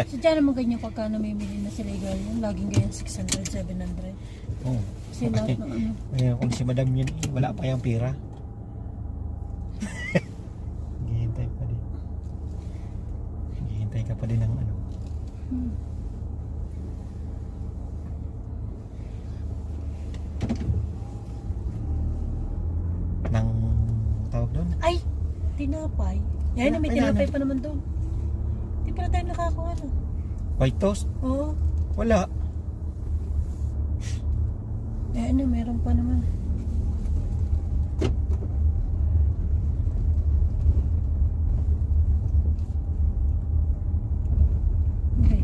Sadya naman ganyan pagka namimili na sila ganyan. Laging ganyan 600, 700. Oo. Kasi lahat ng ano. Ngayon, kung si madam yun, wala pa yung pera. Hihintay pa din. Hihintay ka pa din ng ano. Ng tawag doon? Ay! Tinapay. Yan na may Tinapay tinapay pa naman doon. Di pala tayo nakakuha na. White toast? Oo. Wala. Eh ano, meron pa naman. Okay.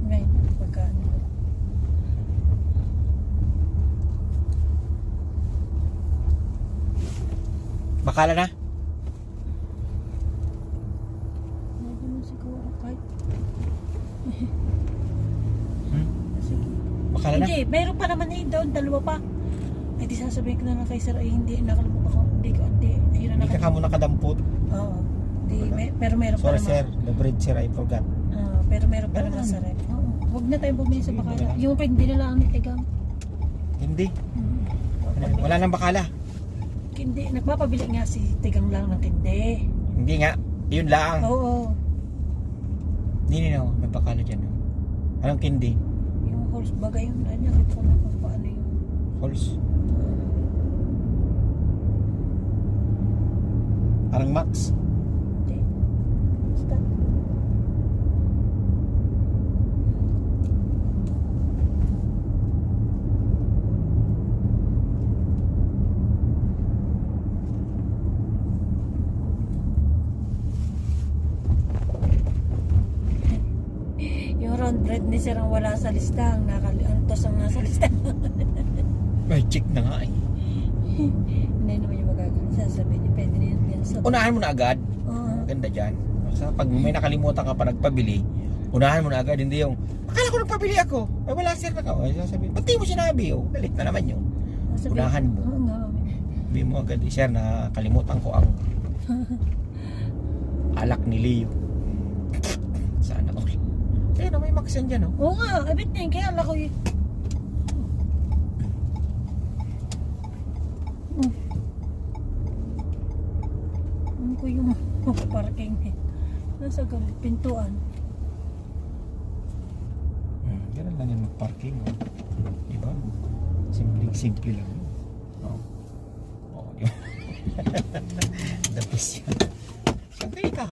Ngayon, pagkaano. Bakala na? Medyo mo siguro kahit. Sige. Bakala na? Hindi, meron pa naman eh doon, dalawa pa. Eh di sasabihin ko na lang kay Sir, ay hindi, nakalimutan ko. Hindi, ayun na Hindi ka kamo nakadampot. Oo. Di, pero meron pa Sorry naman. sir, the bread sir, I forgot. Pero meron pa naman sa rep. Oo. Huwag na tayong bumili sa bakala. Yung hindi na lang ni Tigang. Hindi. Wala nang bakala. Hindi, nagpapabili nga si Tigang lang ng kindi. Hindi nga. Yun lang. Oo. Hindi na may bakala dyan. Anong kindi? Yung horse bagay yun. Ano, nakita ko na kung paano yung... Halls. Parang Max. Hindi. Basta. Yung round bread ni Sir ang wala sa listang. Antos ang nasa listang. May chick na nga eh. Hindi naman yung magagawa. Sasabihin niya, pwede na yan. Unahan mo na agad. Oo. Ganda dyan. Sa pag may nakalimutan ka pa nagpabili, unahan mo na agad. Hindi yung, akala ko nagpabili ako. Ay wala sir na ka. Ay sasabihin, ba't di mo sinabi? Oh, galit na naman yun. Unahan mo. Oo nga. Sabi mo agad, sir, nakalimutan ko ang alak ni Leo. Sana all. Ayun, may Max yan dyan, oh. Oo nga, abit na yun. Kaya ala ko yun. Ano ko yung parking eh. Nasa pintuan. Ganun lang yung mag-parking, oh. Diba? Simple lang. Oh. Oh, diba? The best yan. Siyempre ka.